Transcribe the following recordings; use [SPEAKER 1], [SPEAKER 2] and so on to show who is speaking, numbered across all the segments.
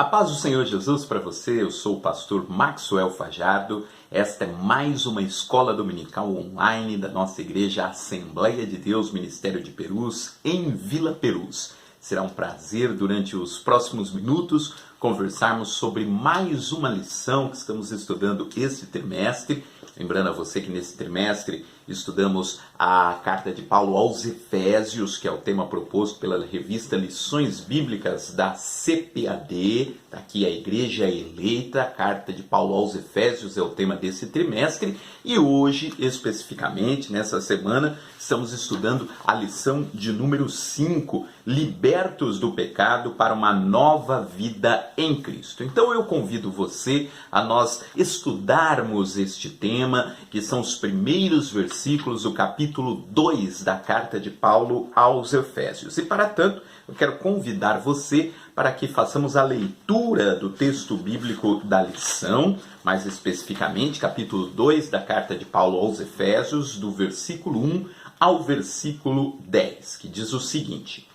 [SPEAKER 1] A paz do Senhor Jesus para você, eu sou o pastor Maxwell Fajardo. Esta é mais uma escola dominical online da nossa igreja Assembleia de Deus, Ministério de Perus, em Vila Perus. Será um prazer durante os próximos minutos conversarmos sobre mais uma lição que estamos estudando esse trimestre. Lembrando a você que nesse trimestre estudamos a carta de Paulo aos Efésios, que é o tema proposto pela revista Lições Bíblicas da CPAD. Está aqui a Igreja Eleita, a carta de Paulo aos Efésios é o tema desse trimestre. E hoje, especificamente, nessa semana, estamos estudando a lição de número 5, Libertos do Pecado para uma Nova Vida em Cristo. Então eu convido você a nós estudarmos este tema, que são os primeiros versículos do capítulo 2 da carta de Paulo aos Efésios. E para tanto, eu quero convidar você para que façamos a leitura do texto bíblico da lição, mais especificamente, capítulo 2 da carta de Paulo aos Efésios, do versículo 1 ao versículo 10, que diz o seguinte: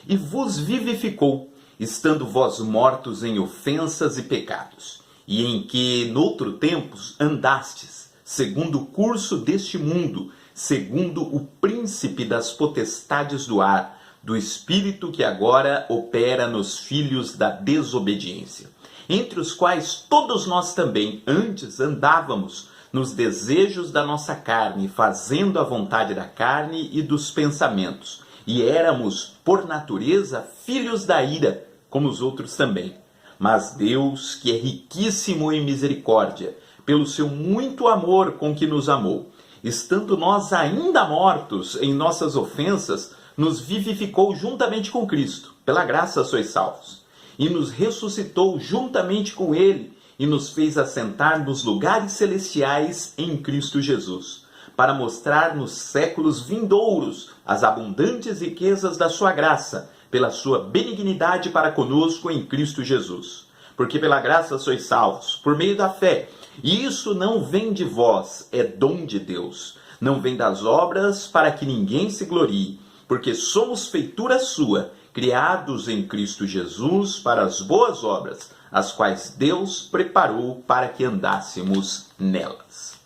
[SPEAKER 1] E vos vivificou, estando vós mortos em ofensas e pecados, e em que noutro tempos andastes, segundo o curso deste mundo, segundo o príncipe das potestades do ar, do espírito que agora opera nos filhos da desobediência, entre os quais todos nós também antes andávamos nos desejos da nossa carne, fazendo a vontade da carne e dos pensamentos, e éramos, por natureza, filhos da ira, como os outros também. Mas Deus, que é riquíssimo em misericórdia, pelo seu muito amor com que nos amou, estando nós ainda mortos em nossas ofensas, nos vivificou juntamente com Cristo. Pela graça sois salvos. E nos ressuscitou juntamente com Ele, e nos fez assentar nos lugares celestiais em Cristo Jesus, para mostrar nos séculos vindouros as abundantes riquezas da sua graça, pela sua benignidade para conosco em Cristo Jesus. Porque pela graça sois salvos, por meio da fé. E isso não vem de vós, é dom de Deus. Não vem das obras, para que ninguém se glorie, porque somos feitura sua, criados em Cristo Jesus para as boas obras, as quais Deus preparou para que andássemos nelas.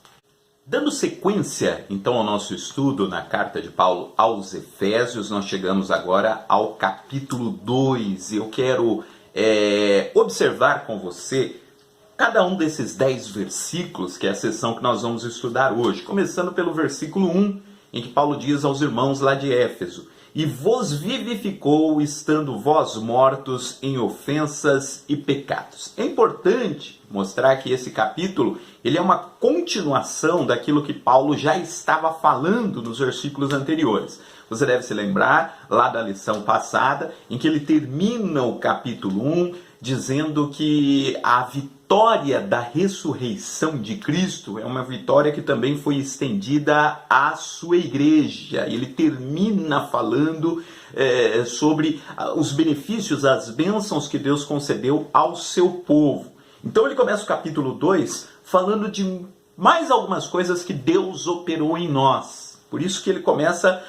[SPEAKER 1] Dando sequência, então, ao nosso estudo na carta de Paulo aos Efésios, nós chegamos agora ao capítulo 2. Eu quero observar com você cada um desses 10 versículos, que é a seção que nós vamos estudar hoje, começando pelo versículo 1, em que Paulo diz aos irmãos lá de Éfeso: E vos vivificou, estando vós mortos em ofensas e pecados. É importante mostrar que esse capítulo ele é uma continuação daquilo que Paulo já estava falando nos versículos anteriores. Você deve se lembrar lá da lição passada, em que ele termina o capítulo 1 dizendo que a vitória da ressurreição de Cristo é uma vitória que também foi estendida à sua igreja. Ele termina falando sobre os benefícios, as bênçãos que Deus concedeu ao seu povo. Então ele começa o capítulo 2 falando de mais algumas coisas que Deus operou em nós. Por isso que ele começa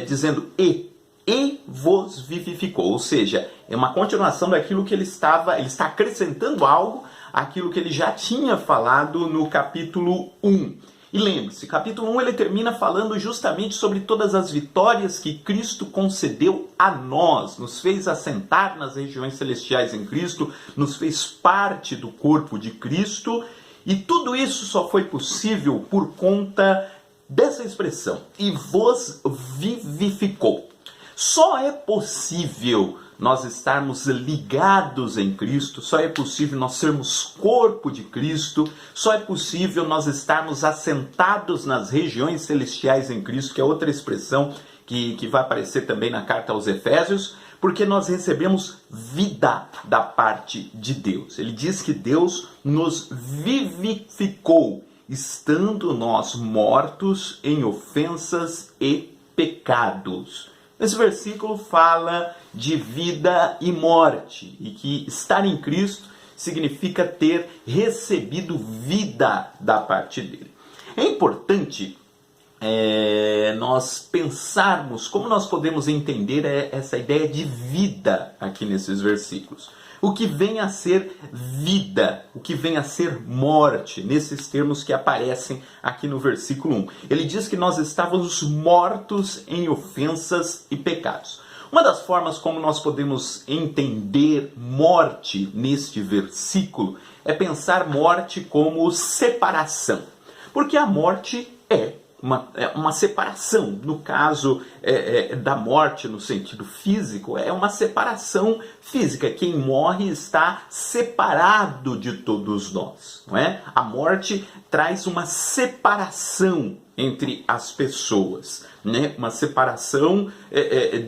[SPEAKER 1] dizendo e vos vivificou, ou seja, é uma continuação daquilo que ele está acrescentando algo àquilo que ele já tinha falado no capítulo 1. E lembre-se, capítulo 1 ele termina falando justamente sobre todas as vitórias que Cristo concedeu a nós, nos fez assentar nas regiões celestiais em Cristo, nos fez parte do corpo de Cristo, e tudo isso só foi possível por conta dessa expressão, e vos vivificou. Só é possível nós estarmos ligados em Cristo, só é possível nós sermos corpo de Cristo, só é possível nós estarmos assentados nas regiões celestiais em Cristo, que é outra expressão que vai aparecer também na carta aos Efésios, porque nós recebemos vida da parte de Deus. Ele diz que Deus nos vivificou, estando nós mortos em ofensas e pecados. Esse versículo fala de vida e morte, e que estar em Cristo significa ter recebido vida da parte dele. É importante nós pensarmos como nós podemos entender essa ideia de vida aqui nesses versículos. o que vem a ser vida, o que vem a ser morte, nesses termos que aparecem aqui no versículo 1. Ele diz que nós estávamos mortos em ofensas e pecados. Uma das formas como nós podemos entender morte neste versículo é pensar morte como separação. Porque a morte é uma separação. No caso da morte no sentido físico, é uma separação física. Quem morre está separado de todos nós, não é? A morte traz uma separação entre as pessoas, né? Uma separação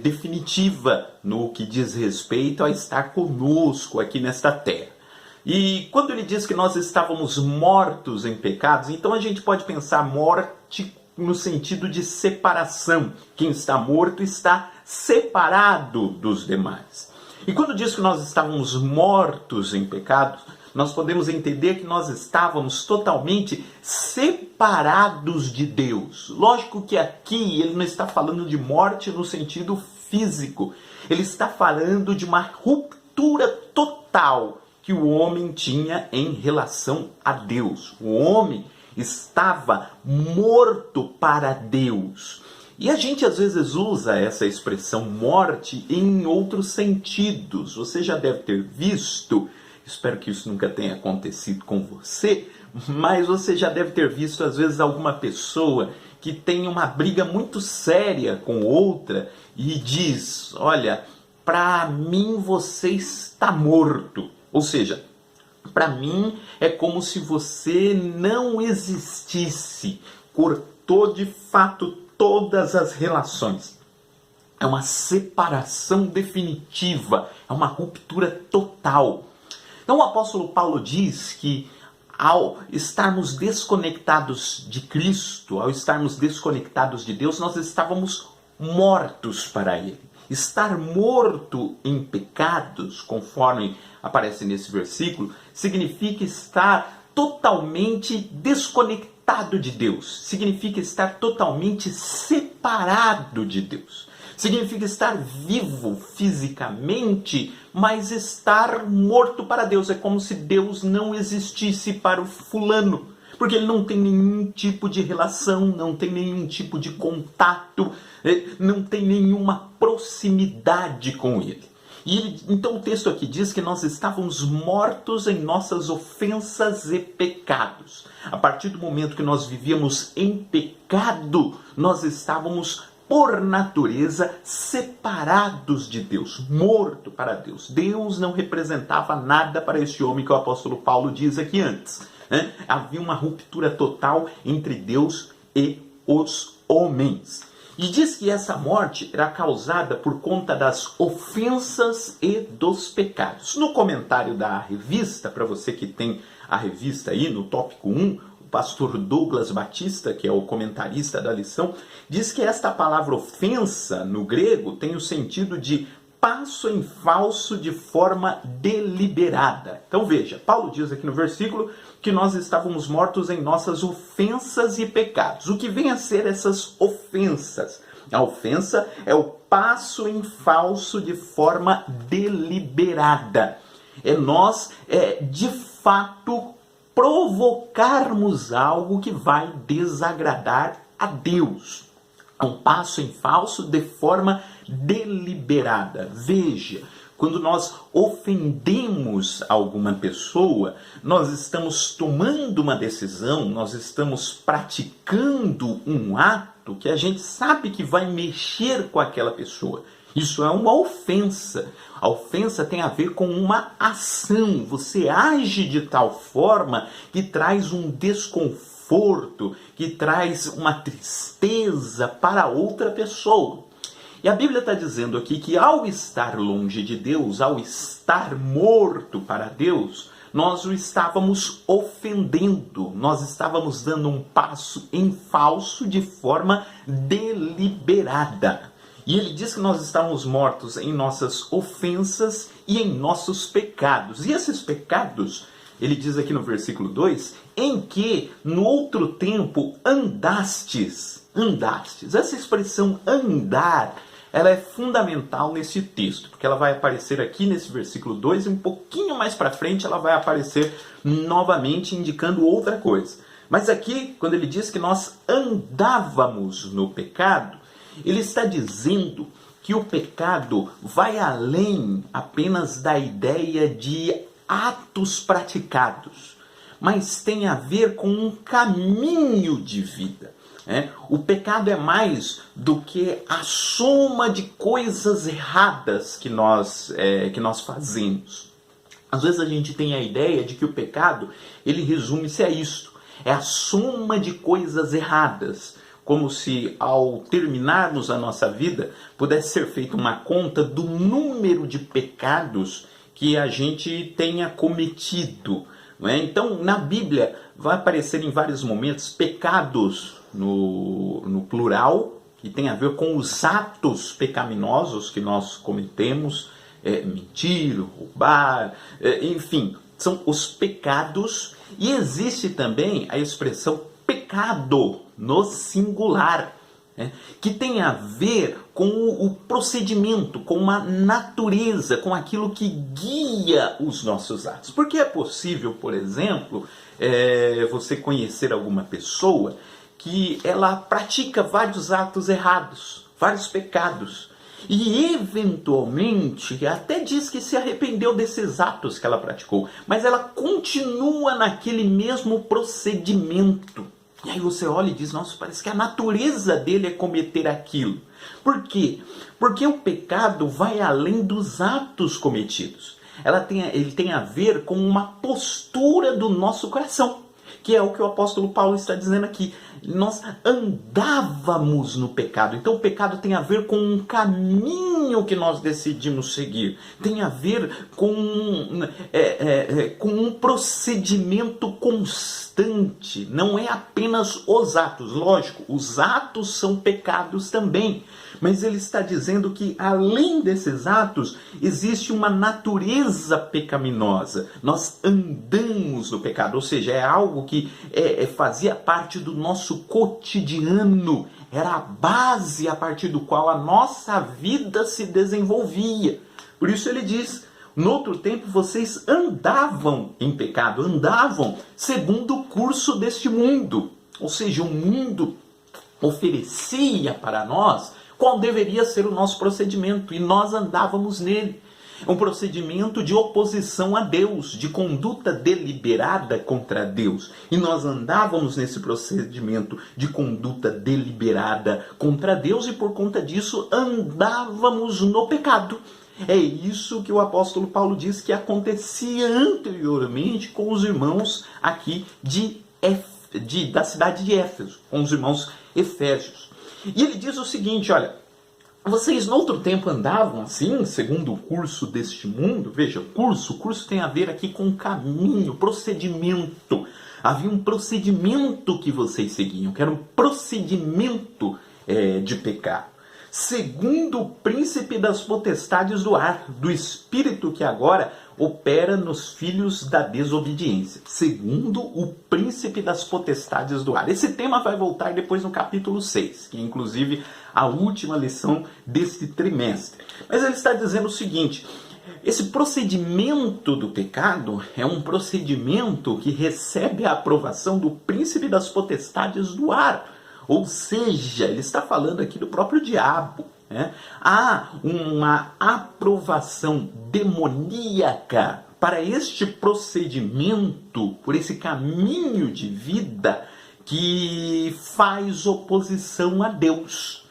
[SPEAKER 1] definitiva no que diz respeito a estar conosco aqui nesta terra. E quando ele diz que nós estávamos mortos em pecados, então a gente pode pensar morte no sentido de separação. Quem está morto está separado dos demais. E quando diz que nós estávamos mortos em pecados, nós podemos entender que nós estávamos totalmente separados de Deus. Lógico que aqui ele não está falando de morte no sentido físico. Ele está falando de uma ruptura total que o homem tinha em relação a Deus. O homem estava morto para Deus. E a gente às vezes usa essa expressão morte em outros sentidos. Você já deve ter visto, espero que isso nunca tenha acontecido com você, mas você já deve ter visto às vezes alguma pessoa que tem uma briga muito séria com outra e diz: olha, para mim você está morto. Ou seja, para mim é como se você não existisse. Cortou de fato todas as relações. É uma separação definitiva, é uma ruptura total. Então o apóstolo Paulo diz que ao estarmos desconectados de Cristo, ao estarmos desconectados de Deus, nós estávamos mortos para Ele. Estar morto em pecados, conforme aparece nesse versículo, significa estar totalmente desconectado de Deus. Significa estar totalmente separado de Deus. Significa estar vivo fisicamente, mas estar morto para Deus. É como se Deus não existisse para o fulano. Porque ele não tem nenhum tipo de relação, não tem nenhum tipo de contato, não tem nenhuma proximidade com ele. Então o texto aqui diz que nós estávamos mortos em nossas ofensas e pecados. A partir do momento que nós vivíamos em pecado, nós estávamos, por natureza, separados de Deus, morto para Deus. Deus não representava nada para este homem que o apóstolo Paulo diz aqui antes. Havia uma ruptura total entre Deus e os homens. E diz que essa morte era causada por conta das ofensas e dos pecados. No comentário da revista, para você que tem a revista aí no tópico 1, o pastor Douglas Batista, que é o comentarista da lição, diz que esta palavra ofensa, no grego, tem o sentido de passo em falso de forma deliberada. Então veja, Paulo diz aqui no versículo que nós estávamos mortos em nossas ofensas e pecados. O que vem a ser essas ofensas? A ofensa é o passo em falso de forma deliberada. É nós, de fato, provocarmos algo que vai desagradar a Deus. É um passo em falso de forma deliberada. Veja, quando nós ofendemos alguma pessoa, nós estamos tomando uma decisão, nós estamos praticando um ato que a gente sabe que vai mexer com aquela pessoa. Isso é uma ofensa. A ofensa tem a ver com uma ação. Você age de tal forma que traz um desconforto, que traz uma tristeza para outra pessoa. E a Bíblia está dizendo aqui que ao estar longe de Deus, ao estar morto para Deus, nós o estávamos ofendendo, nós estávamos dando um passo em falso de forma deliberada. E ele diz que nós estávamos mortos em nossas ofensas e em nossos pecados. E esses pecados, ele diz aqui no versículo 2, em que no outro tempo andastes. Essa expressão andar ela é fundamental nesse texto, porque ela vai aparecer aqui nesse versículo 2 e um pouquinho mais para frente ela vai aparecer novamente indicando outra coisa. Mas aqui, quando ele diz que nós andávamos no pecado, ele está dizendo que o pecado vai além apenas da ideia de atos praticados, mas tem a ver com um caminho de vida. O pecado é mais do que a soma de coisas erradas que nós fazemos. Às vezes a gente tem a ideia de que o pecado, ele resume-se a isto. É a soma de coisas erradas. Como se ao terminarmos a nossa vida, pudesse ser feita uma conta do número de pecados que a gente tenha cometido. Então, na Bíblia, vai aparecer em vários momentos pecados no plural, que tem a ver com os atos pecaminosos que nós cometemos, mentir, roubar, enfim, são os pecados. E existe também a expressão pecado no singular, que tem a ver com o procedimento, com a natureza, com aquilo que guia os nossos atos. Porque é possível, por exemplo, você conhecer alguma pessoa que ela pratica vários atos errados, vários pecados, e eventualmente até diz que se arrependeu desses atos que ela praticou, mas ela continua naquele mesmo procedimento. E aí você olha e diz, nossa, parece que a natureza dele é cometer aquilo. Por quê? Porque o pecado vai além dos atos cometidos. Ele tem a ver com uma postura do nosso coração, que é o que o apóstolo Paulo está dizendo aqui. Nós andávamos no pecado. Então o pecado tem a ver com um caminho que nós decidimos seguir. Tem a ver com um procedimento constante. Não é apenas os atos. Lógico, os atos são pecados também. Mas ele está dizendo que além desses atos, existe uma natureza pecaminosa. Nós andamos no pecado, ou seja, é algo que fazia parte do nosso cotidiano. Era a base a partir do qual a nossa vida se desenvolvia. Por isso ele diz, no outro tempo vocês andavam em pecado, andavam segundo o curso deste mundo. Ou seja, o mundo oferecia para nós qual deveria ser o nosso procedimento, e nós andávamos nele. Um procedimento de oposição a Deus, de conduta deliberada contra Deus. E nós andávamos nesse procedimento de conduta deliberada contra Deus, e por conta disso andávamos no pecado. É isso que o apóstolo Paulo diz que acontecia anteriormente com os irmãos aqui da cidade de Éfeso, com os irmãos efésios. E ele diz o seguinte, olha, vocês no outro tempo andavam assim, segundo o curso deste mundo. Veja, curso tem a ver aqui com caminho, procedimento. Havia um procedimento que vocês seguiam, que era um procedimento de pecado. Segundo o príncipe das potestades do ar, do espírito que agora opera nos filhos da desobediência. Segundo o príncipe das potestades do ar. Esse tema vai voltar depois no capítulo 6, que é inclusive a última lição deste trimestre. Mas ele está dizendo o seguinte, esse procedimento do pecado é um procedimento que recebe a aprovação do príncipe das potestades do ar. Ou seja, ele está falando aqui do próprio diabo. Há uma aprovação demoníaca para este procedimento, por esse caminho de vida que faz oposição a Deus.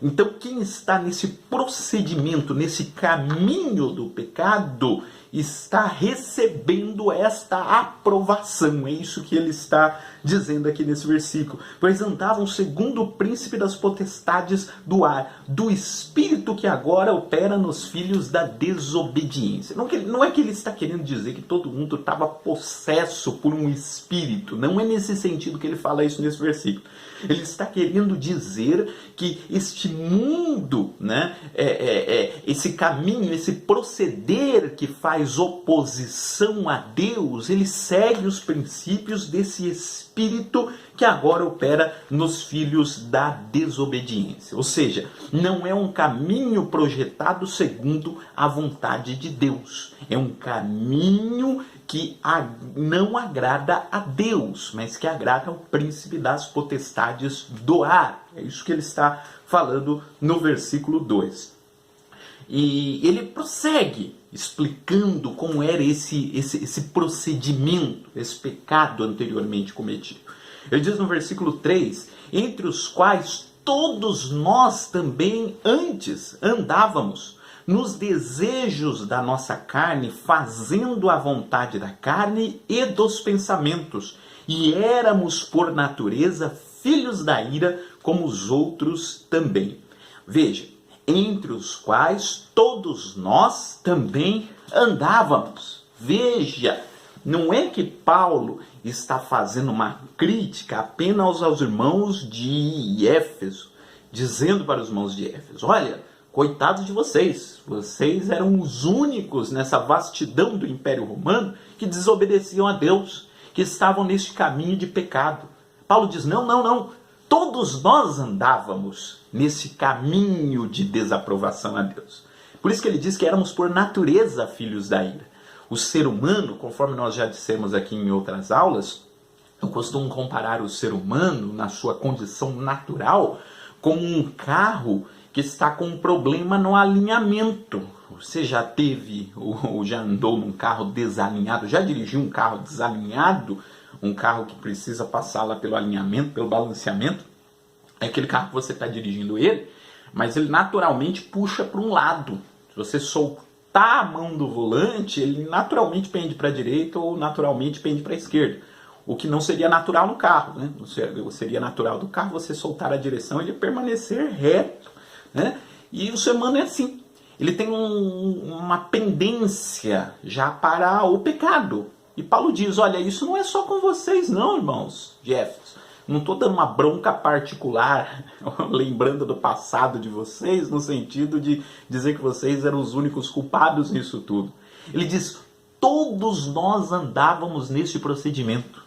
[SPEAKER 1] Então quem está nesse procedimento, nesse caminho do pecado, está recebendo esta aprovação. É isso que ele está dizendo aqui nesse versículo. Pois andavam segundo o príncipe das potestades do ar, do espírito que agora opera nos filhos da desobediência. Não é que ele está querendo dizer que todo mundo estava possesso por um espírito. Não é nesse sentido que ele fala isso nesse versículo. Ele está querendo dizer que este mundo, né? Esse caminho, esse proceder que faz oposição a Deus, ele segue os princípios desse espírito que agora opera nos filhos da desobediência. Ou seja, não é um caminho projetado segundo a vontade de Deus. É um caminho que não agrada a Deus, mas que agrada ao príncipe das potestades do ar. É isso que ele está falando no versículo 2. E ele prossegue explicando como era esse procedimento, esse pecado anteriormente cometido. Ele diz no versículo 3, entre os quais todos nós também antes andávamos, nos desejos da nossa carne, fazendo a vontade da carne e dos pensamentos, e éramos por natureza filhos da ira, como os outros também. Veja, entre os quais todos nós também andávamos. Veja, não é que Paulo está fazendo uma crítica apenas aos irmãos de Éfeso, dizendo para os irmãos de Éfeso, olha, coitados de vocês, vocês eram os únicos nessa vastidão do Império Romano que desobedeciam a Deus, que estavam neste caminho de pecado. Paulo diz, não, todos nós andávamos nesse caminho de desaprovação a Deus. Por isso que ele diz que éramos por natureza filhos da ira. O ser humano, conforme nós já dissemos aqui em outras aulas, eu costumo comparar o ser humano na sua condição natural com um carro que está com um problema no alinhamento. Você já teve ou já andou num carro desalinhado, já dirigiu um carro desalinhado, um carro que precisa passar lá pelo alinhamento, pelo balanceamento? É aquele carro que você está dirigindo ele, mas ele naturalmente puxa para um lado. Se você soltar a mão do volante, ele naturalmente pende para a direita ou naturalmente pende para a esquerda. O que não seria natural no carro, né? Seria natural do carro você soltar a direção e ele permanecer reto, né? E o ser humano é assim. Ele tem uma pendência já para o pecado. E Paulo diz, olha, isso não é só com vocês não, irmãos de Éfeso. Não estou dando uma bronca particular, lembrando do passado de vocês, no sentido de dizer que vocês eram os únicos culpados nisso tudo. Ele diz, todos nós andávamos neste procedimento.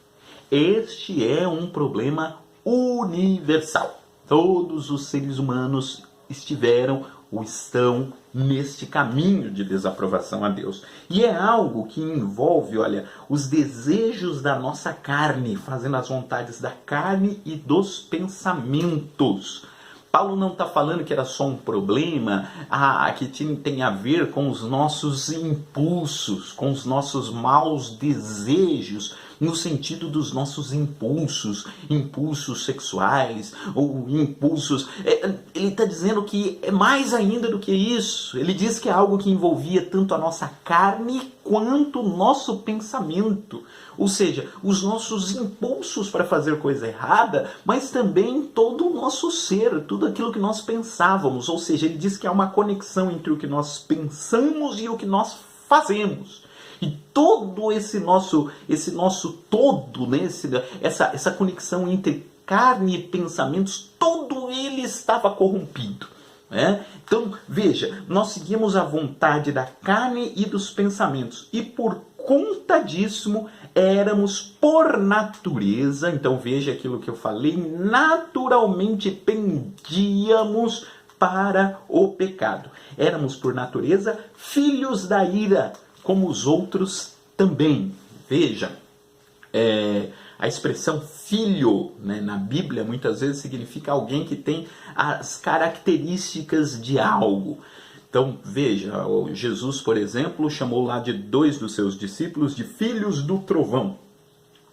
[SPEAKER 1] Este é um problema universal. Todos os seres humanos estiveram ou estão neste caminho de desaprovação a Deus. E é algo que envolve, olha, os desejos da nossa carne, fazendo as vontades da carne e dos pensamentos. Paulo não está falando que era só um problema que tem a ver com os nossos impulsos, com os nossos maus desejos, no sentido dos nossos impulsos sexuais, ou impulsos... Ele está dizendo que é mais ainda do que isso. Ele diz que é algo que envolvia tanto a nossa carne quanto o nosso pensamento. Ou seja, os nossos impulsos para fazer coisa errada, mas também todo o nosso ser, tudo aquilo que nós pensávamos. Ou seja, ele diz que há uma conexão entre o que nós pensamos e o que nós fazemos. E todo esse nosso todo, né, essa conexão entre carne e pensamentos, todo ele estava corrompido. Né? Então, veja, nós seguimos a vontade da carne e dos pensamentos. E por conta disso, éramos por natureza, então veja aquilo que eu falei, naturalmente pendíamos para o pecado. Éramos por natureza filhos da ira, como os outros também. Veja, a expressão filho, né, na Bíblia muitas vezes significa alguém que tem as características de algo. Então veja, Jesus, por exemplo, chamou lá de 2 dos seus discípulos de filhos do trovão.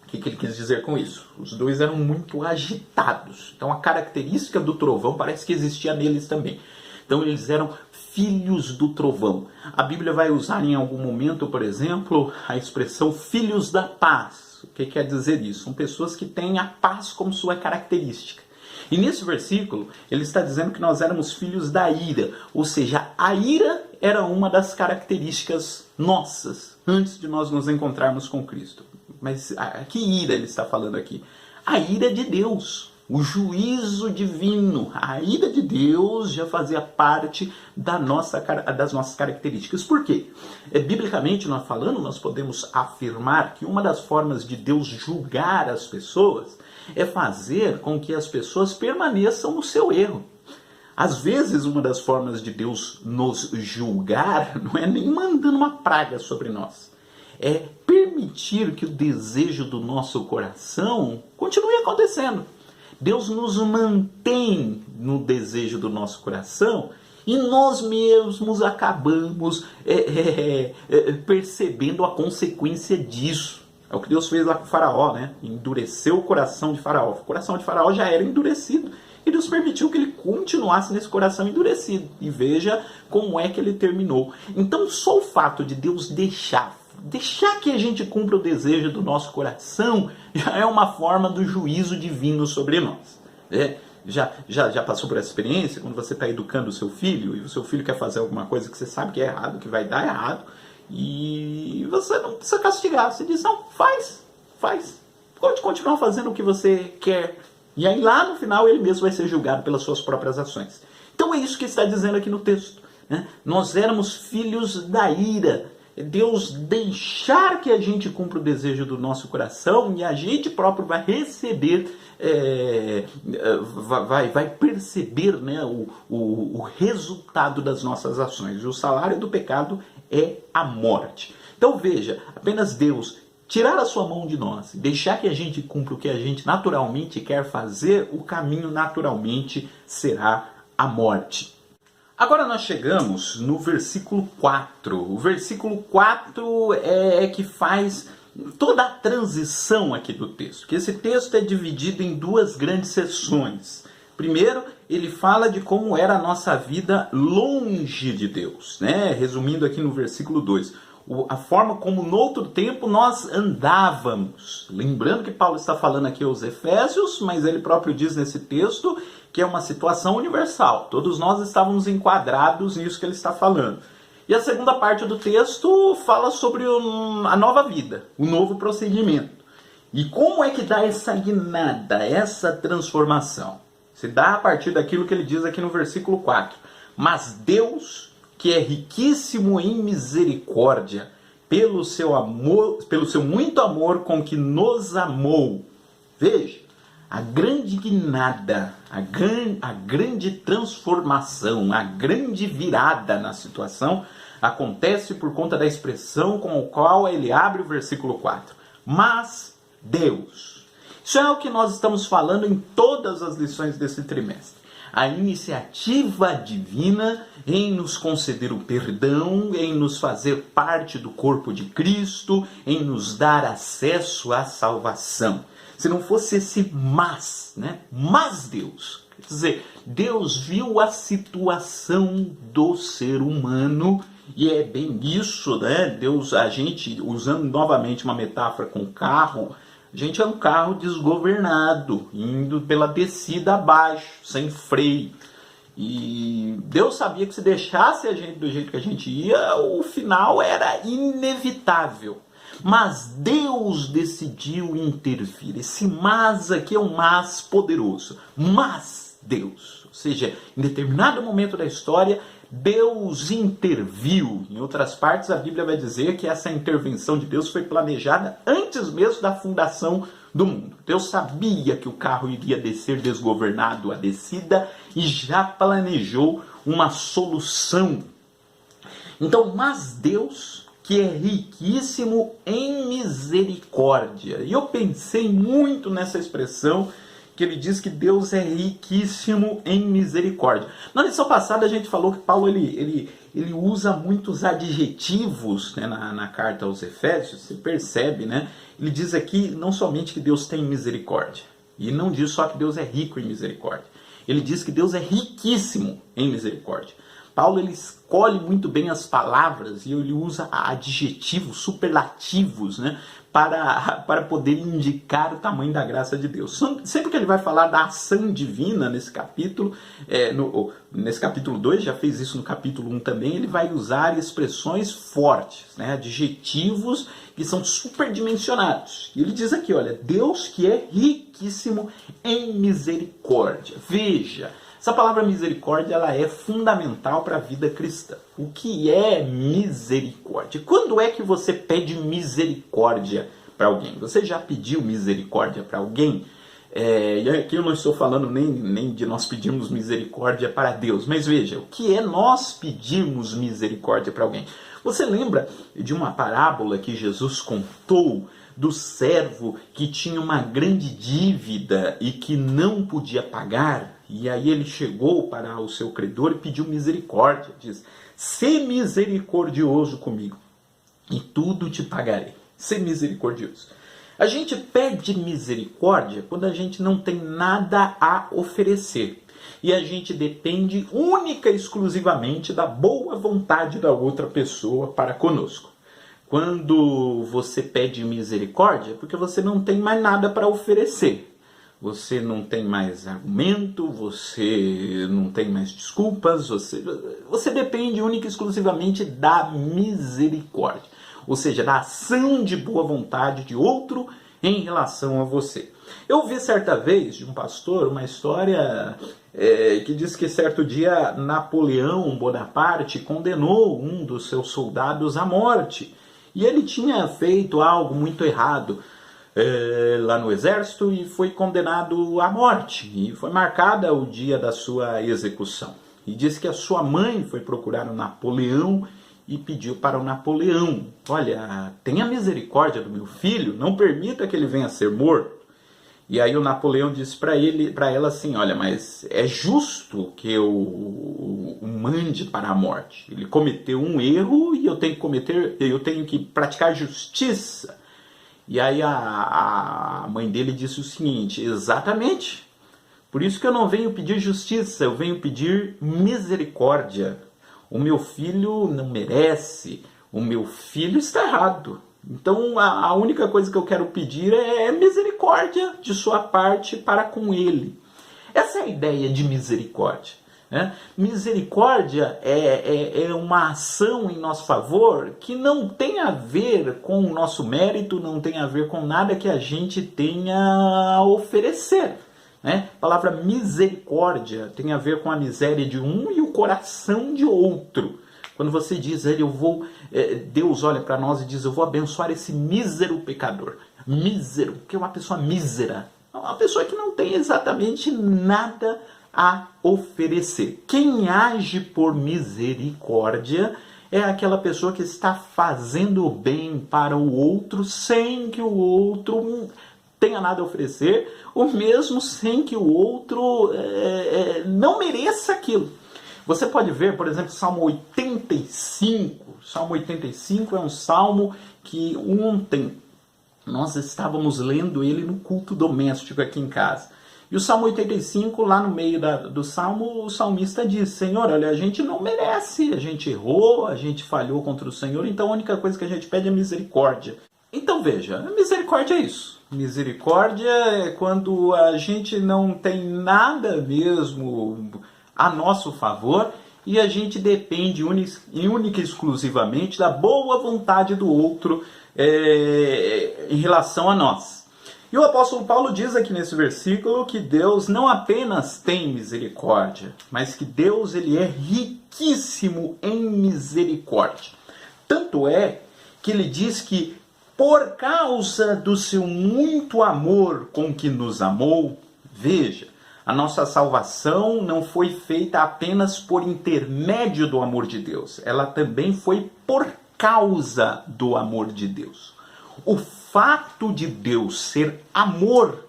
[SPEAKER 1] O que ele quis dizer com isso? Os 2 eram muito agitados. Então a característica do trovão parece que existia neles também. Então eles eram filhos do trovão. A Bíblia vai usar em algum momento, por exemplo, a expressão filhos da paz. O que quer dizer isso? São pessoas que têm a paz como sua característica. E nesse versículo, ele está dizendo que nós éramos filhos da ira. Ou seja, a ira era uma das características nossas, antes de nós nos encontrarmos com Cristo. Mas que ira ele está falando aqui? A ira de Deus. O juízo divino, a ira de Deus já fazia parte das nossas características. Por quê? Biblicamente, nós podemos afirmar que uma das formas de Deus julgar as pessoas é fazer com que as pessoas permaneçam no seu erro. Às vezes, uma das formas de Deus nos julgar não é nem mandando uma praga sobre nós. É permitir que o desejo do nosso coração continue acontecendo. Deus nos mantém no desejo do nosso coração e nós mesmos acabamos percebendo a consequência disso. É o que Deus fez lá com o faraó, né? Endureceu o coração de faraó. O coração de faraó já era endurecido. E Deus permitiu que ele continuasse nesse coração endurecido. E veja como é que ele terminou. Então só o fato de Deus deixar que a gente cumpra o desejo do nosso coração já é uma forma do juízo divino sobre nós. Já passou por essa experiência? Quando você está educando o seu filho e o seu filho quer fazer alguma coisa que você sabe que é errado, que vai dar errado, e você não precisa castigar. Você diz, não, faz. Pode continuar fazendo o que você quer. E aí lá no final ele mesmo vai ser julgado pelas suas próprias ações. Então é isso que está dizendo aqui no texto, né? Nós éramos filhos da ira. Deus deixar que a gente cumpra o desejo do nosso coração e a gente próprio vai receber, vai perceber, né, o resultado das nossas ações. O salário do pecado é a morte. Então veja, apenas Deus tirar a sua mão de nós, deixar que a gente cumpra o que a gente naturalmente quer fazer, o caminho naturalmente será a morte. Agora nós chegamos no versículo 4. O versículo 4 é que faz toda a transição aqui do texto. Que esse texto é dividido em duas grandes seções. Primeiro, ele fala de como era a nossa vida longe de Deus, né? Resumindo aqui no versículo 2. A forma como no outro tempo nós andávamos. Lembrando que Paulo está falando aqui aos Efésios, mas ele próprio diz nesse texto que é uma situação universal. Todos nós estávamos enquadrados nisso que ele está falando. E a segunda parte do texto fala sobre a nova vida, o novo procedimento. E como é que dá essa guinada, essa transformação? Se dá a partir daquilo que ele diz aqui no versículo 4. Mas Deus, que é riquíssimo em misericórdia, pelo seu muito amor com que nos amou. Veja, a grande guinada, a grande transformação, a grande virada na situação acontece por conta da expressão com a qual ele abre o versículo 4. Mas Deus. Isso é o que nós estamos falando em todas as lições desse trimestre. A iniciativa divina em nos conceder o perdão, em nos fazer parte do corpo de Cristo, em nos dar acesso à salvação. Se não fosse esse mas, né? Mas Deus, quer dizer, Deus viu a situação do ser humano e é bem isso, né? Deus, a gente, usando novamente uma metáfora com carro, a gente é um carro desgovernado, indo pela descida abaixo, sem freio. E Deus sabia que se deixasse a gente do jeito que a gente ia, o final era inevitável. Mas Deus decidiu intervir. Esse mas aqui é um mas poderoso. Mas Deus, ou seja, em determinado momento da história, Deus interviu. Em outras partes, a Bíblia vai dizer que essa intervenção de Deus foi planejada antes mesmo da fundação do mundo. Deus sabia que o carro iria descer desgovernado a descida e já planejou uma solução. Então, mas Deus, que é riquíssimo em misericórdia. E eu pensei muito nessa expressão, que ele diz que Deus é riquíssimo em misericórdia. Na lição passada a gente falou que Paulo ele usa muitos adjetivos, né, na carta aos Efésios, você percebe, né? Ele diz aqui não somente que Deus tem misericórdia, e não diz só que Deus é rico em misericórdia. Ele diz que Deus é riquíssimo em misericórdia. Paulo ele escolhe muito bem as palavras e ele usa adjetivos, superlativos, né, para poder indicar o tamanho da graça de Deus. Sempre que ele vai falar da ação divina nesse capítulo, nesse capítulo 2, já fez isso no capítulo 1 também, ele vai usar expressões fortes, né, adjetivos que são superdimensionados. E ele diz aqui, olha, Deus que é riquíssimo em misericórdia. Veja, essa palavra misericórdia ela é fundamental para a vida cristã. O que é misericórdia? Quando é que você pede misericórdia para alguém? Você já pediu misericórdia para alguém? E aqui eu não estou falando nem de nós pedirmos misericórdia para Deus, mas veja, o que é nós pedirmos misericórdia para alguém? Você lembra de uma parábola que Jesus contou do servo que tinha uma grande dívida e que não podia pagar? E aí ele chegou para o seu credor e pediu misericórdia. Diz, sê misericordioso comigo e tudo te pagarei. Sê misericordioso. A gente pede misericórdia quando a gente não tem nada a oferecer. E a gente depende única e exclusivamente da boa vontade da outra pessoa para conosco. Quando você pede misericórdia, é porque você não tem mais nada para oferecer. Você não tem mais argumento, você não tem mais desculpas, você depende única e exclusivamente da misericórdia. Ou seja, da ação de boa vontade de outro em relação a você. Eu ouvi certa vez de um pastor uma história que diz que certo dia Napoleão Bonaparte condenou um dos seus soldados à morte. E ele tinha feito algo muito errado lá no exército e foi condenado à morte. E foi marcada o dia da sua execução. E diz que a sua mãe foi procurar o Napoleão e pediu para o Napoleão, olha, tenha misericórdia do meu filho, não permita que ele venha a ser morto. E aí o Napoleão disse para ela assim, olha, mas é justo que eu o mande para a morte. Ele cometeu um erro e eu tenho que praticar justiça. E aí a mãe dele disse o seguinte, exatamente, por isso que eu não venho pedir justiça, eu venho pedir misericórdia. O meu filho não merece, o meu filho está errado. Então a única coisa que eu quero pedir é misericórdia de sua parte para com ele. Essa é a ideia de misericórdia. Né? Misericórdia é uma ação em nosso favor que não tem a ver com o nosso mérito, não tem a ver com nada que a gente tenha a oferecer. Né? A palavra misericórdia tem a ver com a miséria de um e o coração de outro. Quando você diz, Deus olha para nós e diz, eu vou abençoar esse mísero pecador. Mísero, porque é uma pessoa mísera. É uma pessoa que não tem exatamente nada a oferecer. Quem age por misericórdia é aquela pessoa que está fazendo o bem para o outro sem que o outro tenha nada a oferecer, ou mesmo sem que o outro não mereça aquilo. Você pode ver, por exemplo, Salmo 85. Salmo 85 é um salmo que ontem nós estávamos lendo ele no culto doméstico aqui em casa. E o Salmo 85, lá no meio do salmo, o salmista diz, Senhor, olha, a gente não merece, a gente errou, a gente falhou contra o Senhor, então a única coisa que a gente pede é misericórdia. Então veja, a misericórdia é isso. Misericórdia é quando a gente não tem nada mesmo a nosso favor e a gente depende única e exclusivamente da boa vontade do outro em relação a nós. E o apóstolo Paulo diz aqui nesse versículo que Deus não apenas tem misericórdia, mas que Deus ele é riquíssimo em misericórdia. Tanto é que ele diz que por causa do seu muito amor com que nos amou, veja, a nossa salvação não foi feita apenas por intermédio do amor de Deus. Ela também foi por causa do amor de Deus. O fato de Deus ser amor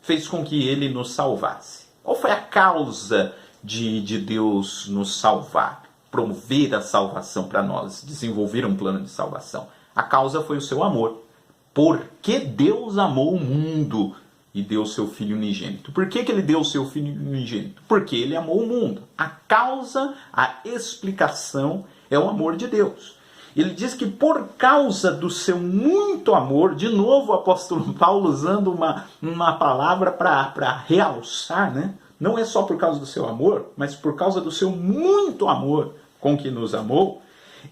[SPEAKER 1] fez com que ele nos salvasse. Qual foi a causa de Deus nos salvar? Promover a salvação para nós, desenvolver um plano de salvação. A causa foi o seu amor. Porque Deus amou o mundo. e deu o seu Filho unigênito. Por que ele deu o seu Filho unigênito? Porque ele amou o mundo. A causa, a explicação é o amor de Deus. Ele diz que por causa do seu muito amor, de novo o apóstolo Paulo usando uma palavra para realçar, né? Não é só por causa do seu amor, mas por causa do seu muito amor com que nos amou,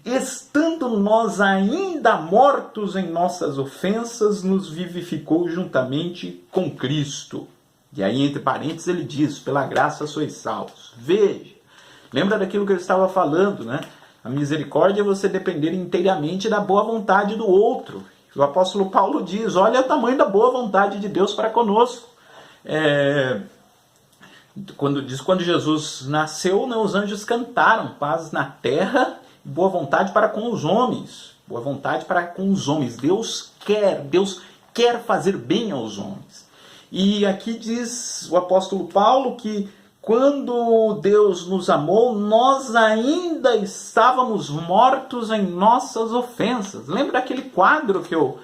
[SPEAKER 1] estando nós ainda mortos em nossas ofensas, nos vivificou juntamente com Cristo. E aí, entre parênteses, ele diz, pela graça sois salvos. Veja, lembra daquilo que eu estava falando, né? A misericórdia é você depender inteiramente da boa vontade do outro. O apóstolo Paulo diz, olha o tamanho da boa vontade de Deus para conosco. Quando Jesus nasceu, né, os anjos cantaram paz na terra, boa vontade para com os homens. Boa vontade para com os homens. Deus quer fazer bem aos homens. E aqui diz o apóstolo Paulo que quando Deus nos amou, nós ainda estávamos mortos em nossas ofensas. Lembra aquele quadro que eu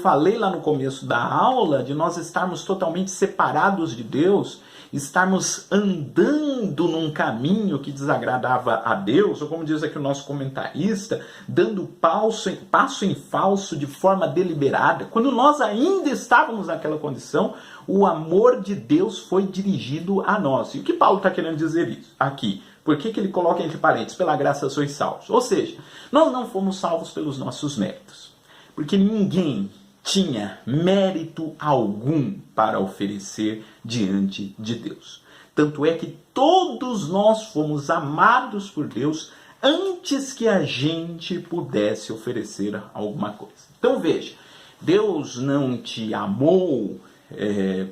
[SPEAKER 1] falei lá no começo da aula, de nós estarmos totalmente separados de Deus, estarmos andando num caminho que desagradava a Deus, ou como diz aqui o nosso comentarista, dando passo em falso de forma deliberada. Quando nós ainda estávamos naquela condição, o amor de Deus foi dirigido a nós. E o que Paulo está querendo dizer isso aqui? Por que ele coloca entre parênteses, pela graça sois salvos? Ou seja, nós não fomos salvos pelos nossos méritos, porque ninguém tinha mérito algum para oferecer diante de Deus. Tanto é que todos nós fomos amados por Deus antes que a gente pudesse oferecer alguma coisa. Então veja, Deus não te amou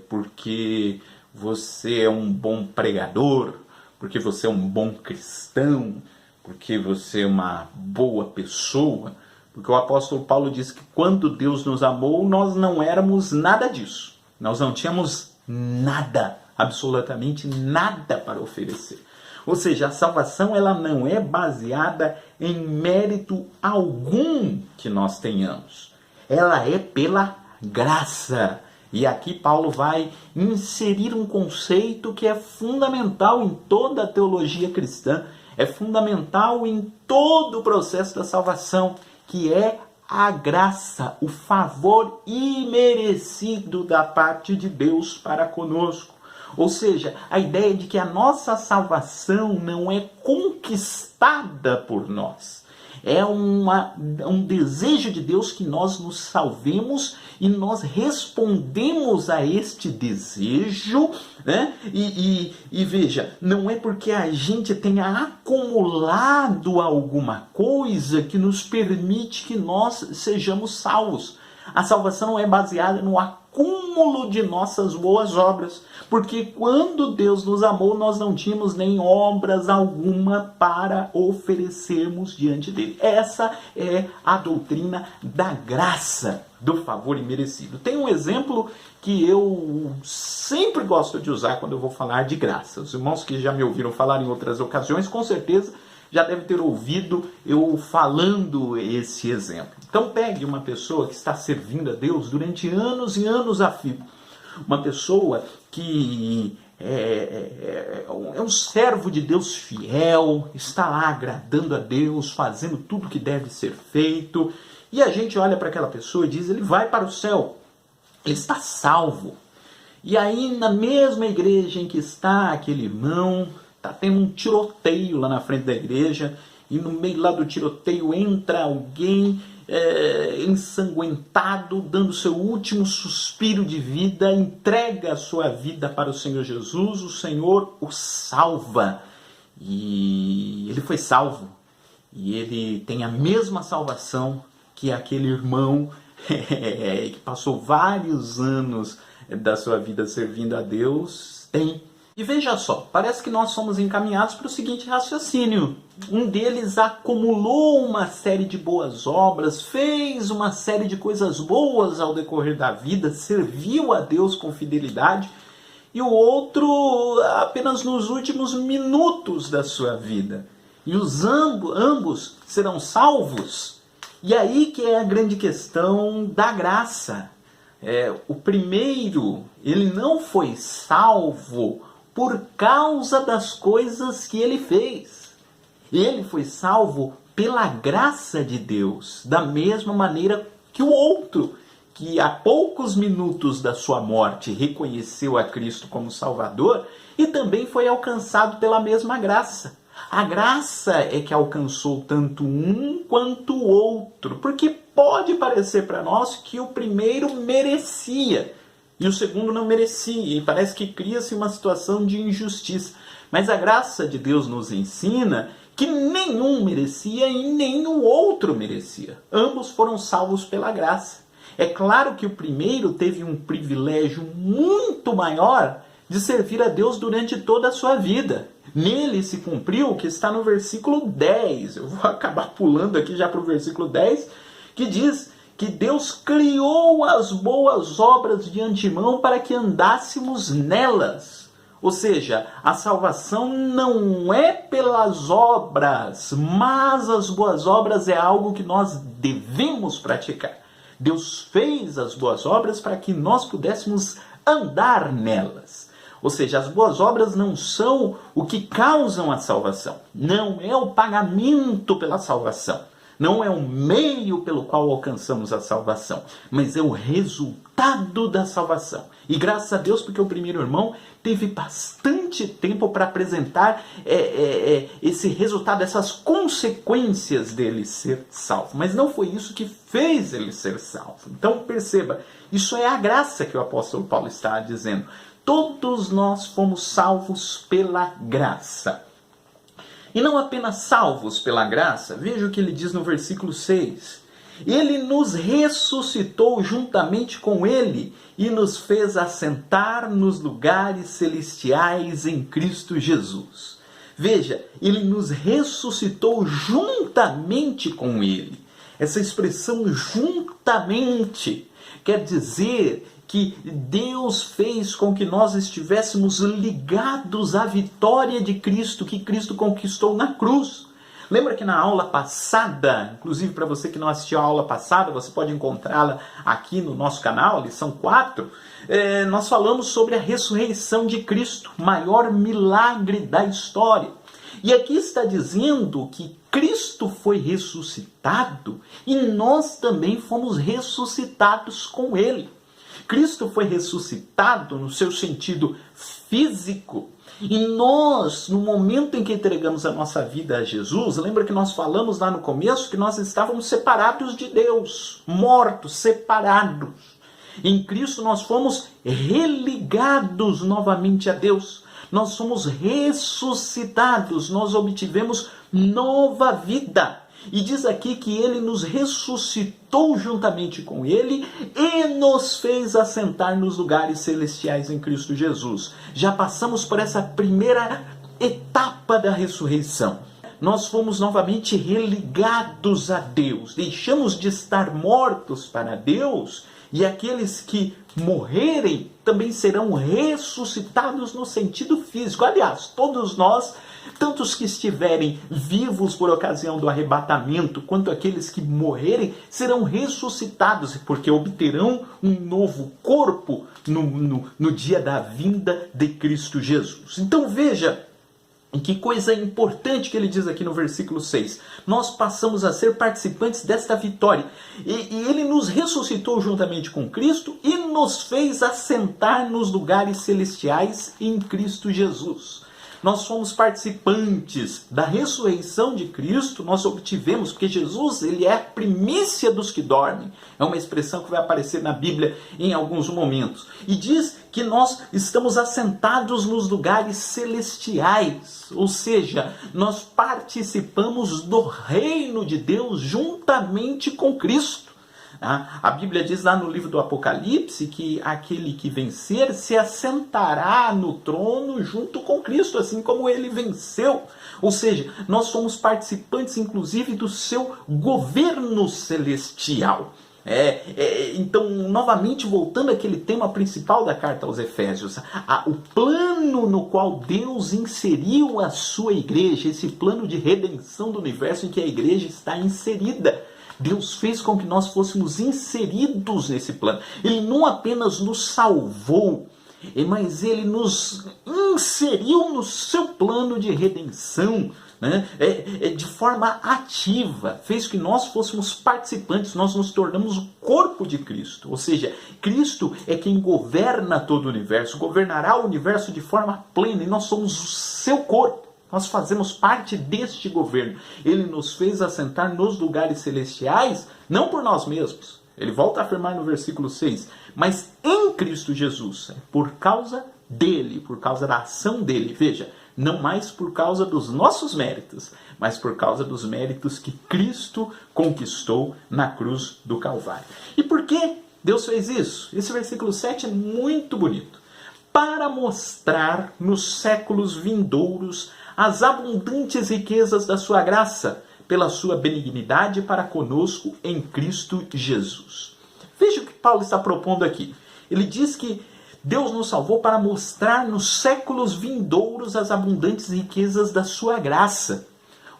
[SPEAKER 1] porque você é um bom pregador, porque você é um bom cristão, porque você é uma boa pessoa. Porque o apóstolo Paulo diz que quando Deus nos amou, nós não éramos nada disso. Nós não tínhamos nada, absolutamente nada para oferecer. Ou seja, a salvação ela não é baseada em mérito algum que nós tenhamos. Ela é pela graça. E aqui Paulo vai inserir um conceito que é fundamental em toda a teologia cristã, é fundamental em todo o processo da salvação, que é a graça, o favor imerecido da parte de Deus para conosco. Ou seja, a ideia de que a nossa salvação não é conquistada por nós. É um desejo de Deus que nós nos salvemos e nós respondemos a este desejo, né? E veja, não é porque a gente tenha acumulado alguma coisa que nos permite que nós sejamos salvos. A salvação não é baseada no acúmulo de nossas boas obras, porque quando Deus nos amou, nós não tínhamos nem obras alguma para oferecermos diante dele. Essa é a doutrina da graça, do favor imerecido. Tem um exemplo que eu sempre gosto de usar quando eu vou falar de graça. Os irmãos que já me ouviram falar em outras ocasiões, com certeza já devem ter ouvido eu falando esse exemplo. Então pegue uma pessoa que está servindo a Deus durante anos e anos a fio. Uma pessoa que é um servo de Deus fiel, está lá agradando a Deus, fazendo tudo que deve ser feito. E a gente olha para aquela pessoa e diz, ele vai para o céu, ele está salvo. E aí na mesma igreja em que está aquele irmão, está tendo um tiroteio lá na frente da igreja, e no meio lá do tiroteio entra alguém ensanguentado, dando seu último suspiro de vida, entrega a sua vida para o Senhor Jesus, o Senhor o salva. E ele foi salvo. E ele tem a mesma salvação que aquele irmão que passou vários anos da sua vida servindo a Deus tem. E veja só, parece que nós somos encaminhados para o seguinte raciocínio. Um deles acumulou uma série de boas obras, fez uma série de coisas boas ao decorrer da vida, serviu a Deus com fidelidade, e o outro apenas nos últimos minutos da sua vida. E os ambos serão salvos. E aí que é a grande questão da graça. o primeiro, ele não foi salvo por causa das coisas que ele fez. Ele foi salvo pela graça de Deus, da mesma maneira que o outro, que há poucos minutos da sua morte reconheceu a Cristo como Salvador e também foi alcançado pela mesma graça. A graça é que alcançou tanto um quanto o outro, porque pode parecer para nós que o primeiro merecia e o segundo não merecia, e parece que cria-se uma situação de injustiça. Mas a graça de Deus nos ensina que nenhum merecia e nenhum outro merecia. Ambos foram salvos pela graça. É claro que o primeiro teve um privilégio muito maior de servir a Deus durante toda a sua vida. Nele se cumpriu o que está no versículo 10. Eu vou acabar pulando aqui já para o versículo 10, que diz que Deus criou as boas obras de antemão para que andássemos nelas. Ou seja, a salvação não é pelas obras, mas as boas obras é algo que nós devemos praticar. Deus fez as boas obras para que nós pudéssemos andar nelas. Ou seja, as boas obras não são o que causam a salvação. Não é o pagamento pela salvação. Não é o meio pelo qual alcançamos a salvação. Mas é o resultado da salvação. E graças a Deus, porque o primeiro irmão teve bastante tempo para apresentar esse resultado, essas consequências dele ser salvo. Mas não foi isso que fez ele ser salvo. Então perceba, isso é a graça que o apóstolo Paulo está dizendo. Todos nós fomos salvos pela graça. E não apenas salvos pela graça, veja o que ele diz no versículo 6. Ele nos ressuscitou juntamente com ele e nos fez assentar nos lugares celestiais em Cristo Jesus. Veja, ele nos ressuscitou juntamente com ele. Essa expressão juntamente quer dizer que Deus fez com que nós estivéssemos ligados à vitória de Cristo, que Cristo conquistou na cruz. Lembra que na aula passada, inclusive para você que não assistiu a aula passada, você pode encontrá-la aqui no nosso canal, lição 4, nós falamos sobre a ressurreição de Cristo, maior milagre da história. E aqui está dizendo que Cristo foi ressuscitado e nós também fomos ressuscitados com ele. Cristo foi ressuscitado no seu sentido físico. E nós, no momento em que entregamos a nossa vida a Jesus, lembra que nós falamos lá no começo que nós estávamos separados de Deus, mortos, separados. Em Cristo nós fomos religados novamente a Deus. Nós somos ressuscitados, nós obtivemos nova vida. E diz aqui que ele nos ressuscitou juntamente com ele e nos fez assentar nos lugares celestiais em Cristo Jesus. Já passamos por essa primeira etapa da ressurreição. Nós fomos novamente religados a Deus. Deixamos de estar mortos para Deus e aqueles que morrerem também serão ressuscitados no sentido físico. Aliás, todos nós, tanto os que estiverem vivos por ocasião do arrebatamento, quanto aqueles que morrerem, serão ressuscitados, porque obterão um novo corpo no dia da vinda de Cristo Jesus. Então veja, que coisa importante que ele diz aqui no versículo 6. Nós passamos a ser participantes desta vitória. E ele nos ressuscitou juntamente com Cristo e nos fez assentar nos lugares celestiais em Cristo Jesus. Nós somos participantes da ressurreição de Cristo, nós obtivemos, porque Jesus ele é a primícia dos que dormem. É uma expressão que vai aparecer na Bíblia em alguns momentos. E diz que nós estamos assentados nos lugares celestiais, ou seja, nós participamos do reino de Deus juntamente com Cristo. A Bíblia diz lá no livro do Apocalipse que aquele que vencer se assentará no trono junto com Cristo, assim como ele venceu. Ou seja, nós somos participantes inclusive do seu governo celestial. Então, novamente, voltando àquele tema principal da carta aos Efésios, o plano no qual Deus inseriu a sua igreja, esse plano de redenção do universo em que a igreja está inserida. Deus fez com que nós fôssemos inseridos nesse plano. Ele não apenas nos salvou, mas Ele nos inseriu no seu plano de redenção, né? De forma ativa, fez que nós fôssemos participantes, nós nos tornamos o corpo de Cristo, ou seja, Cristo é quem governa todo o universo, governará o universo de forma plena, e nós somos o seu corpo, nós fazemos parte deste governo. Ele nos fez assentar nos lugares celestiais, não por nós mesmos, ele volta a afirmar no versículo 6, mas em Cristo Jesus, por causa dele, por causa da ação dele, veja, não mais por causa dos nossos méritos, mas por causa dos méritos que Cristo conquistou na cruz do Calvário. E por que Deus fez isso? Esse versículo 7 é muito bonito. Para mostrar nos séculos vindouros as abundantes riquezas da sua graça, pela sua benignidade para conosco em Cristo Jesus. Veja o que Paulo está propondo aqui. Ele diz que Deus nos salvou para mostrar nos séculos vindouros as abundantes riquezas da sua graça.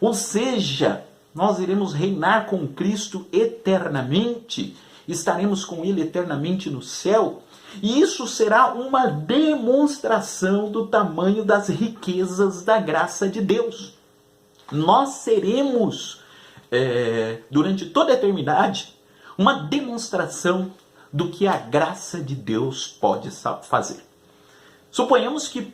[SPEAKER 1] Ou seja, nós iremos reinar com Cristo eternamente, estaremos com Ele eternamente no céu, e isso será uma demonstração do tamanho das riquezas da graça de Deus. Nós seremos, durante toda a eternidade, uma demonstração do que a graça de Deus pode fazer. Suponhamos que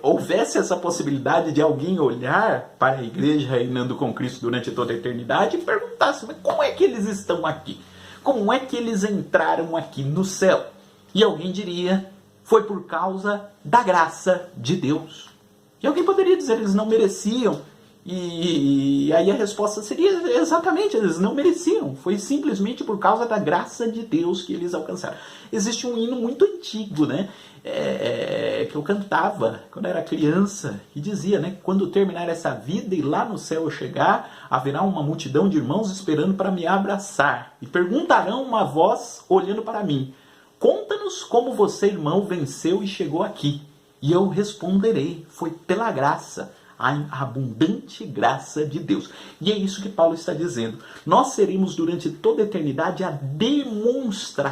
[SPEAKER 1] houvesse essa possibilidade de alguém olhar para a igreja reinando com Cristo durante toda a eternidade e perguntasse, mas como é que eles estão aqui? Como é que eles entraram aqui no céu? E alguém diria, foi por causa da graça de Deus. E alguém poderia dizer, eles não mereciam. E aí a resposta seria exatamente, eles não mereciam. Foi simplesmente por causa da graça de Deus que eles alcançaram. Existe um hino muito antigo, né? Que eu cantava quando era criança, e dizia, né? Quando terminar essa vida e lá no céu eu chegar, haverá uma multidão de irmãos esperando para me abraçar. E perguntarão uma voz olhando para mim, conta-nos como você, irmão, venceu e chegou aqui. E eu responderei, foi pela graça, a abundante graça de Deus. E é isso que Paulo está dizendo. Nós seremos durante toda a eternidade a demonstração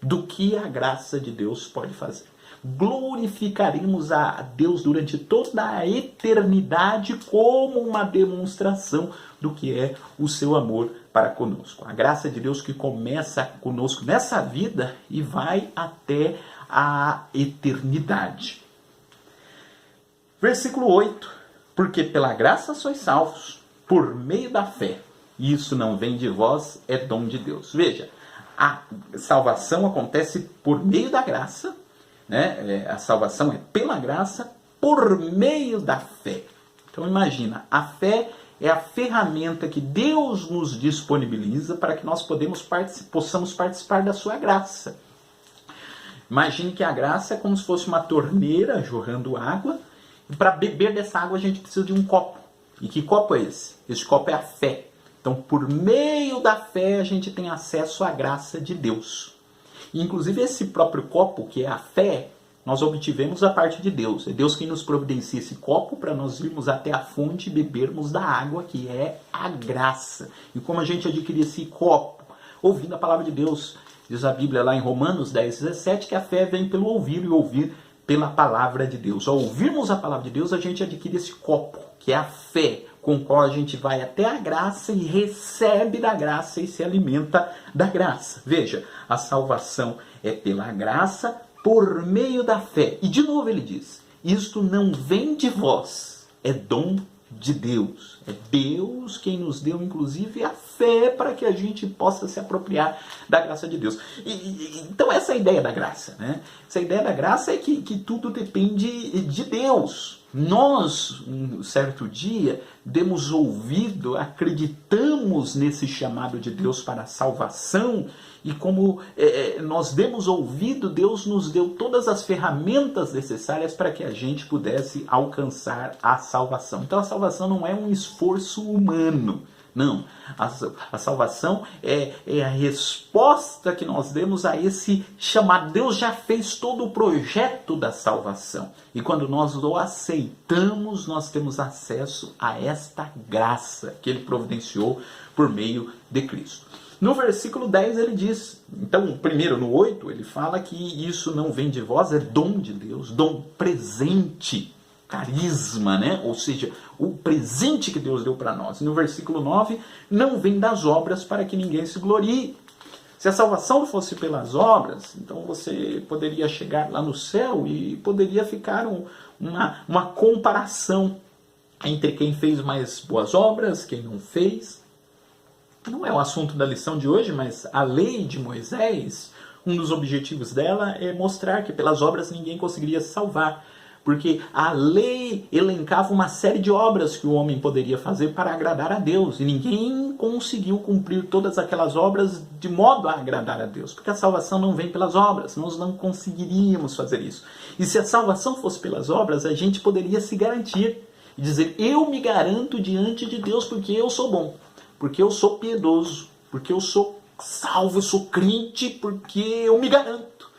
[SPEAKER 1] do que a graça de Deus pode fazer. Glorificaremos a Deus durante toda a eternidade como uma demonstração do que é o seu amor para conosco. A graça de Deus que começa conosco nessa vida e vai até a eternidade. Versículo 8. Porque pela graça sois salvos, por meio da fé. E isso não vem de vós, é dom de Deus. Veja, a salvação acontece por meio da graça, né? A salvação é pela graça, por meio da fé. Então imagina, a fé é a ferramenta que Deus nos disponibiliza para que nós possamos participar da sua graça. Imagine que a graça é como se fosse uma torneira jorrando água, e para beber dessa água a gente precisa de um copo. E que copo é esse? Esse copo é a fé. Então, por meio da fé, a gente tem acesso à graça de Deus. E, inclusive, esse próprio copo, que é a fé, nós obtivemos da parte de Deus. É Deus quem nos providencia esse copo para nós irmos até a fonte e bebermos da água, que é a graça. E como a gente adquire esse copo? Ouvindo a palavra de Deus. Diz a Bíblia lá em Romanos 10:17, que a fé vem pelo ouvir e ouvir pela palavra de Deus. Ao ouvirmos a palavra de Deus, a gente adquire esse copo, que é a fé, com o qual a gente vai até a graça e recebe da graça e se alimenta da graça. Veja, a salvação é pela graça, por meio da fé. E de novo ele diz, isto não vem de vós, é dom de Deus. É Deus quem nos deu, inclusive, a fé para que a gente possa se apropriar da graça de Deus. Então essa é a ideia da graça, né? Essa ideia da graça é que tudo depende de Deus. Nós, um certo dia, demos ouvido, acreditamos nesse chamado de Deus para a salvação, e como nós demos ouvido, Deus nos deu todas as ferramentas necessárias para que a gente pudesse alcançar a salvação. Então a salvação não é um esforço humano, Não, a salvação é a resposta que nós demos a esse chamado. Deus já fez todo o projeto da salvação. E quando nós o aceitamos, nós temos acesso a esta graça que Ele providenciou por meio de Cristo. No versículo 10 ele diz, então primeiro no 8 ele fala que isso não vem de vós, é dom de Deus, dom presente, carisma, né? Ou seja, o presente que Deus deu para nós. E no versículo 9, não vem das obras para que ninguém se glorie. Se a salvação fosse pelas obras, então você poderia chegar lá no céu e poderia ficar uma comparação entre quem fez mais boas obras, quem não fez. Não é o assunto da lição de hoje, mas a lei de Moisés, um dos objetivos dela é mostrar que pelas obras ninguém conseguiria se salvar. Porque a lei elencava uma série de obras que o homem poderia fazer para agradar a Deus. E ninguém conseguiu cumprir todas aquelas obras de modo a agradar a Deus. Porque a salvação não vem pelas obras. Nós não conseguiríamos fazer isso. E se a salvação fosse pelas obras, a gente poderia se garantir. E dizer, eu me garanto diante de Deus porque eu sou bom. Porque eu sou piedoso. Porque eu sou salvo, eu sou crente, porque eu me garanto.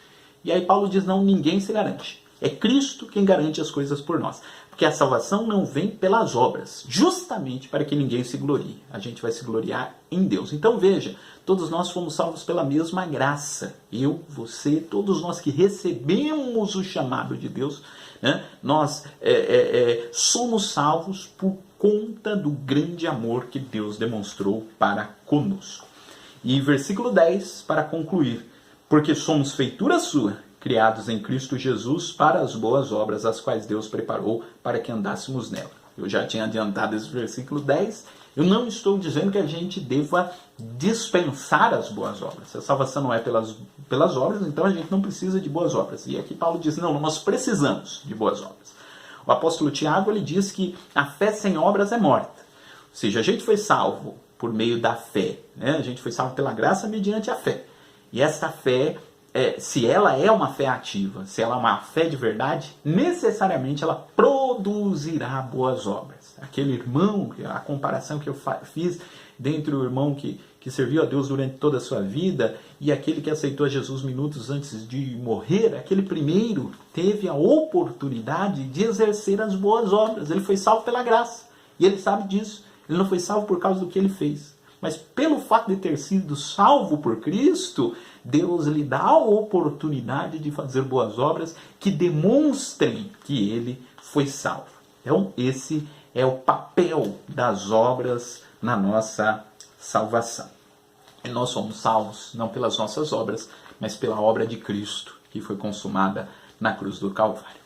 [SPEAKER 1] E aí Paulo diz, não, ninguém se garante. É Cristo quem garante as coisas por nós. Porque a salvação não vem pelas obras, justamente para que ninguém se glorie. A gente vai se gloriar em Deus. Então veja, todos nós fomos salvos pela mesma graça. Eu, você, todos nós que recebemos o chamado de Deus, né, nós somos salvos por conta do grande amor que Deus demonstrou para conosco. E versículo 10, para concluir, porque somos feitura sua, criados em Cristo Jesus para as boas obras, as quais Deus preparou para que andássemos nela. Eu já tinha adiantado esse versículo 10. Eu não estou dizendo que a gente deva dispensar as boas obras. Se a salvação não é pelas obras, então a gente não precisa de boas obras. E aqui Paulo diz, não, nós precisamos de boas obras. O apóstolo Tiago ele diz que a fé sem obras é morta. Ou seja, a gente foi salvo por meio da fé. Né? A gente foi salvo pela graça mediante a fé. E essa fé, se ela é uma fé ativa, se ela é uma fé de verdade, necessariamente ela produzirá boas obras. Aquele irmão, a comparação que eu fiz dentre o irmão que serviu a Deus durante toda a sua vida e aquele que aceitou a Jesus minutos antes de morrer, aquele primeiro teve a oportunidade de exercer as boas obras. Ele foi salvo pela graça e ele sabe disso. Ele não foi salvo por causa do que ele fez. Mas pelo fato de ter sido salvo por Cristo, Deus lhe dá a oportunidade de fazer boas obras que demonstrem que ele foi salvo. Então, esse é o papel das obras na nossa salvação. E nós somos salvos não pelas nossas obras, mas pela obra de Cristo, que foi consumada na cruz do Calvário.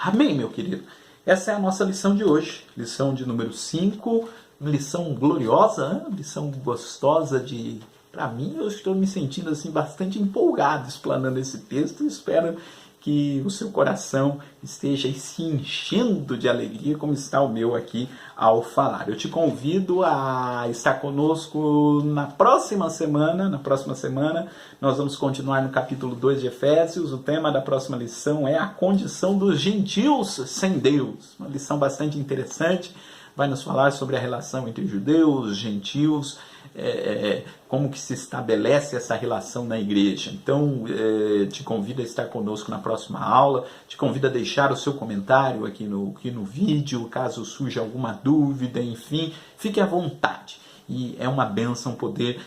[SPEAKER 1] Amém, meu querido? Essa é a nossa lição de hoje. Lição de número 5. Lição gloriosa, né? Lição gostosa de... Para mim, eu estou me sentindo assim bastante empolgado explanando esse texto. Espero que o seu coração esteja se enchendo de alegria, como está o meu aqui ao falar. Eu te convido a estar conosco na próxima semana. Na próxima semana, nós vamos continuar no capítulo 2 de Efésios. O tema da próxima lição é a condição dos gentios sem Deus. Uma lição bastante interessante. Vai nos falar sobre a relação entre judeus, gentios, como que se estabelece essa relação na igreja. Então, te convido a estar conosco na próxima aula, te convido a deixar o seu comentário aqui no vídeo, caso surja alguma dúvida, enfim, fique à vontade. E é uma bênção poder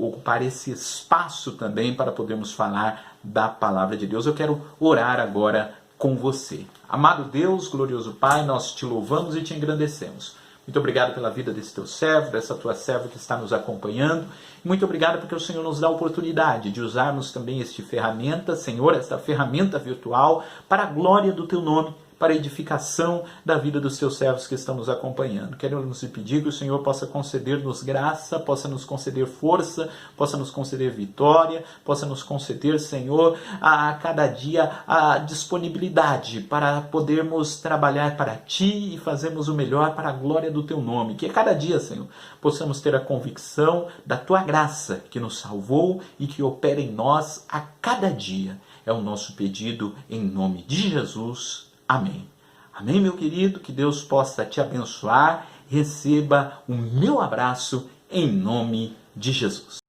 [SPEAKER 1] ocupar esse espaço também para podermos falar da palavra de Deus. Eu quero orar agora com você. Amado Deus, glorioso Pai, nós te louvamos e te engrandecemos. Muito obrigado pela vida desse teu servo, dessa tua serva que está nos acompanhando. Muito obrigado porque o Senhor nos dá a oportunidade de usarmos também esta ferramenta, Senhor, esta ferramenta virtual, para a glória do teu nome, para a edificação da vida dos teus servos que estão nos acompanhando. Queremos te pedir que o Senhor possa conceder-nos graça, possa nos conceder força, possa nos conceder vitória, possa nos conceder, Senhor, a cada dia a disponibilidade para podermos trabalhar para Ti e fazermos o melhor para a glória do Teu nome. Que a cada dia, Senhor, possamos ter a convicção da Tua graça que nos salvou e que opera em nós a cada dia. É o nosso pedido em nome de Jesus. Amém. Amém, meu querido? Que Deus possa te abençoar receba o meu abraço em nome de Jesus.